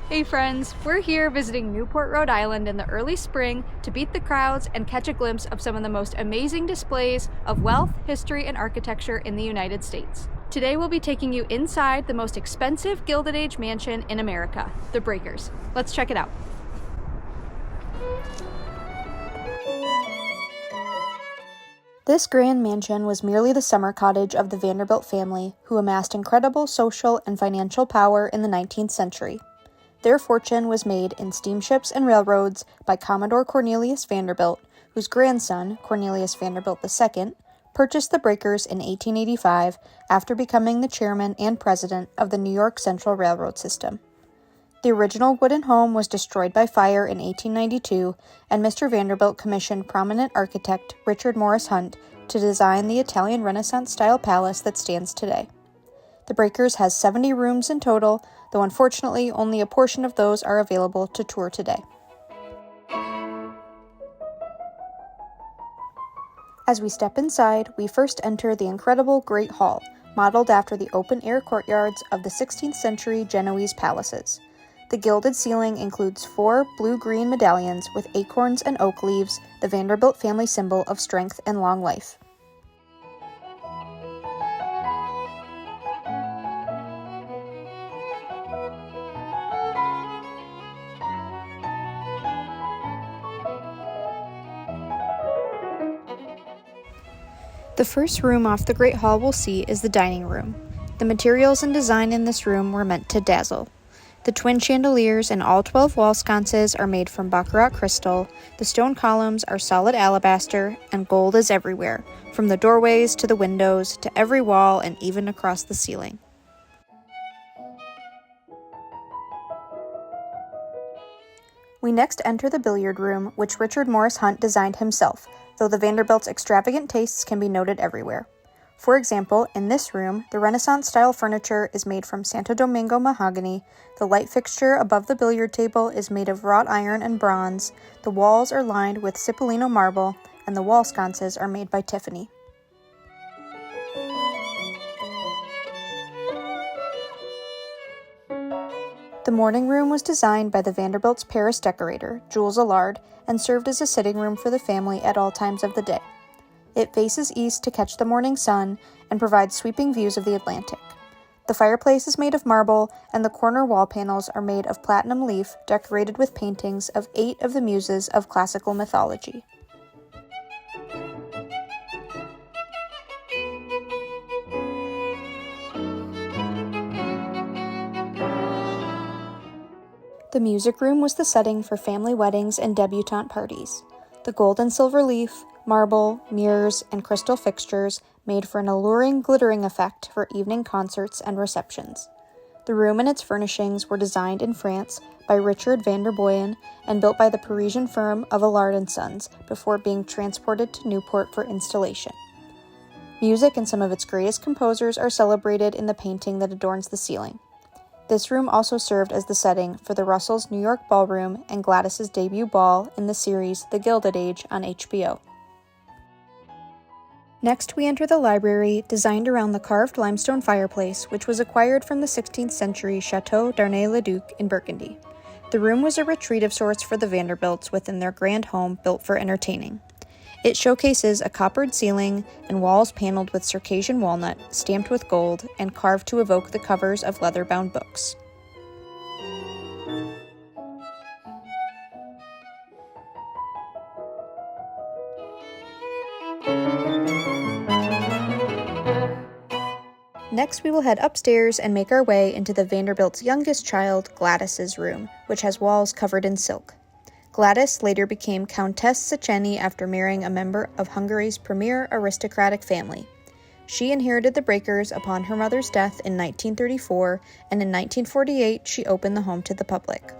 Hey friends, we're here visiting Newport, Rhode Island in the early spring to beat the crowds and catch a glimpse of some of the most amazing displays of wealth, history, and architecture in the United States. Today we'll be taking you inside the most expensive Gilded Age mansion in America, the Breakers. Let's check it out. This grand mansion was merely the summer cottage of the Vanderbilt family, who amassed incredible social and financial power in the 19th century. Their fortune was made in steamships and railroads by Commodore Cornelius Vanderbilt, whose grandson, Cornelius Vanderbilt II, purchased the Breakers in 1885 after becoming the chairman and president of the New York Central Railroad system. The original wooden home was destroyed by fire in 1892, and Mr. Vanderbilt commissioned prominent architect Richard Morris Hunt to design the Italian Renaissance-style palace that stands today. The Breakers has 70 rooms in total, though unfortunately only a portion of those are available to tour today. As we step inside, we first enter the incredible Great Hall, modeled after the open-air courtyards of the 16th century Genoese palaces. The gilded ceiling includes 4 blue-green medallions with acorns and oak leaves, the Vanderbilt family symbol of strength and long life. The first room off the Great Hall we'll see is the dining room. The materials and design in this room were meant to dazzle. The twin chandeliers and all 12 wall sconces are made from baccarat crystal, the stone columns are solid alabaster, and gold is everywhere, from the doorways to the windows to every wall and even across the ceiling. We next enter the billiard room, which Richard Morris Hunt designed himself, though the Vanderbilt's extravagant tastes can be noted everywhere. For example, in this room, the Renaissance-style furniture is made from Santo Domingo mahogany, the light fixture above the billiard table is made of wrought iron and bronze, the walls are lined with Cipollino marble, and the wall sconces are made by Tiffany. The morning room was designed by the Vanderbilt's Paris decorator, Jules Allard, and served as a sitting room for the family at all times of the day. It faces east to catch the morning sun and provides sweeping views of the Atlantic. The fireplace is made of marble, and the corner wall panels are made of platinum leaf decorated with paintings of 8 of the muses of classical mythology. The music room was the setting for family weddings and debutante parties. The gold and silver leaf, marble, mirrors, and crystal fixtures made for an alluring, glittering effect for evening concerts and receptions. The room and its furnishings were designed in France by Richard van der Boyen and built by the Parisian firm of Allard & Sons before being transported to Newport for installation. Music and some of its greatest composers are celebrated in the painting that adorns the ceiling. This room also served as the setting for the Russells' New York Ballroom and Gladys's debut ball in the series The Gilded Age on HBO. Next, we enter the library, designed around the carved limestone fireplace, which was acquired from the 16th century Chateau d'Arnay-le-Duc in Burgundy. The room was a retreat of sorts for the Vanderbilts within their grand home built for entertaining. It showcases a coppered ceiling and walls paneled with Circassian walnut, stamped with gold, and carved to evoke the covers of leather-bound books. Next, we will head upstairs and make our way into the Vanderbilt's youngest child, Gladys's room, which has walls covered in silk. Gladys later became Countess Szechenyi after marrying a member of Hungary's premier aristocratic family. She inherited the Breakers upon her mother's death in 1934, and in 1948 she opened the home to the public.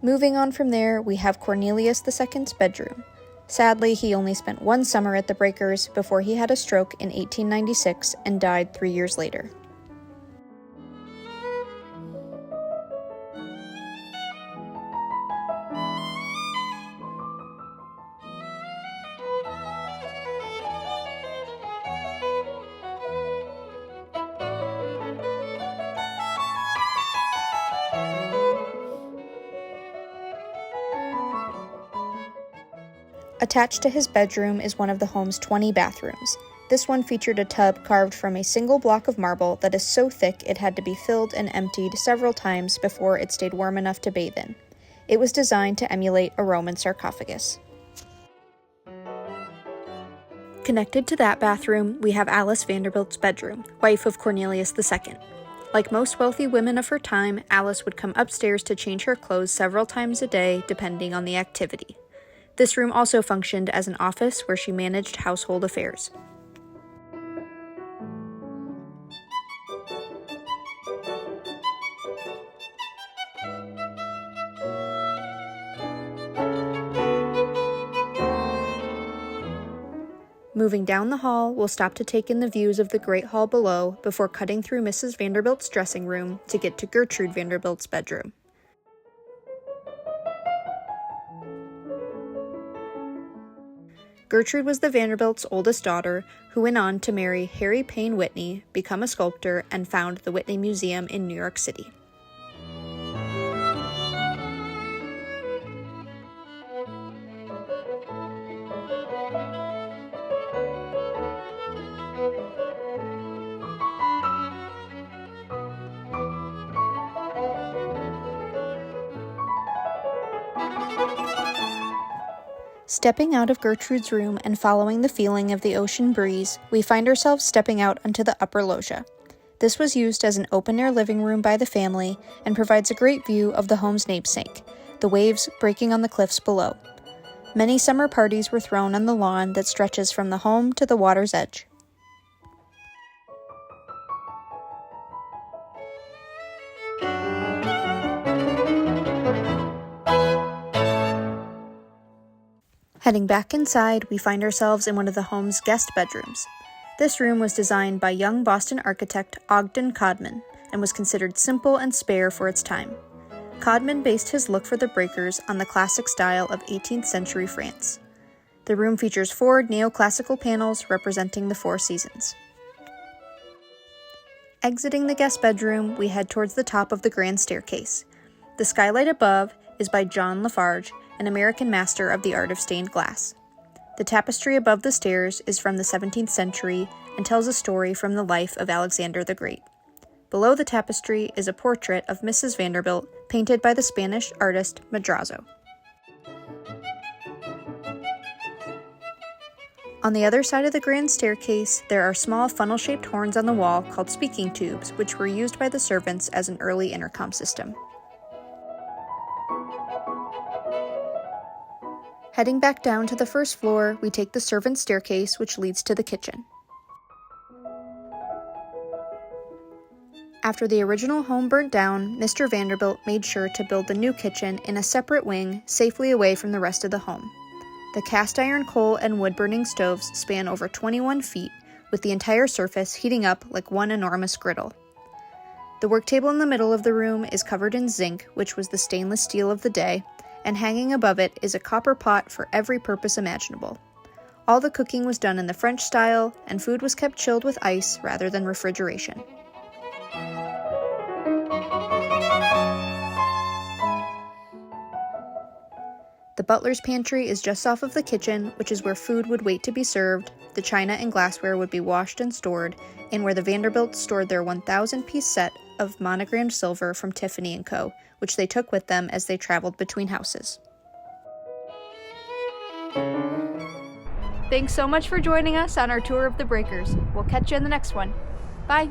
Moving on from there, we have Cornelius II's bedroom. Sadly, he only spent 1 summer at the Breakers before he had a stroke in 1896 and died 3 years later. Attached to his bedroom is one of the home's 20 bathrooms. This one featured a tub carved from a single block of marble that is so thick it had to be filled and emptied several times before it stayed warm enough to bathe in. It was designed to emulate a Roman sarcophagus. Connected to that bathroom, we have Alice Vanderbilt's bedroom, wife of Cornelius II. Like most wealthy women of her time, Alice would come upstairs to change her clothes several times a day, depending on the activity. This room also functioned as an office where she managed household affairs. Moving down the hall, we'll stop to take in the views of the Great Hall below before cutting through Mrs. Vanderbilt's dressing room to get to Gertrude Vanderbilt's bedroom. Gertrude was the Vanderbilts' oldest daughter, who went on to marry Harry Payne Whitney, become a sculptor, and found the Whitney Museum in New York City. Stepping out of Gertrude's room and following the feeling of the ocean breeze, we find ourselves stepping out onto the upper loggia. This was used as an open-air living room by the family and provides a great view of the home's namesake, the waves breaking on the cliffs below. Many summer parties were thrown on the lawn that stretches from the home to the water's edge. Heading back inside, we find ourselves in one of the home's guest bedrooms. This room was designed by young Boston architect Ogden Codman and was considered simple and spare for its time. Codman based his look for the breakers on the classic style of 18th century France. The room features 4 neoclassical panels representing the 4 seasons. Exiting the guest bedroom, we head towards the top of the grand staircase. The skylight above is by John Lafarge, an American master of the art of stained glass. The tapestry above the stairs is from the 17th century and tells a story from the life of Alexander the Great. Below the tapestry is a portrait of Mrs. Vanderbilt, painted by the Spanish artist Madrazo. On the other side of the grand staircase, there are small funnel-shaped horns on the wall called speaking tubes, which were used by the servants as an early intercom system. Heading back down to the first floor, we take the servants' staircase, which leads to the kitchen. After the original home burnt down, Mr. Vanderbilt made sure to build the new kitchen in a separate wing, safely away from the rest of the home. The cast iron coal and wood-burning stoves span over 21 feet, with the entire surface heating up like one enormous griddle. The work table in the middle of the room is covered in zinc, which was the stainless steel of the day, and hanging above it is a copper pot for every purpose imaginable. All the cooking was done in the French style, and food was kept chilled with ice rather than refrigeration. The butler's pantry is just off of the kitchen, which is where food would wait to be served, the china and glassware would be washed and stored, and where the Vanderbilts stored their 1,000-piece set of monogrammed silver from Tiffany & Co., which they took with them as they traveled between houses. Thanks so much for joining us on our tour of the breakers. We'll catch you in the next one. Bye!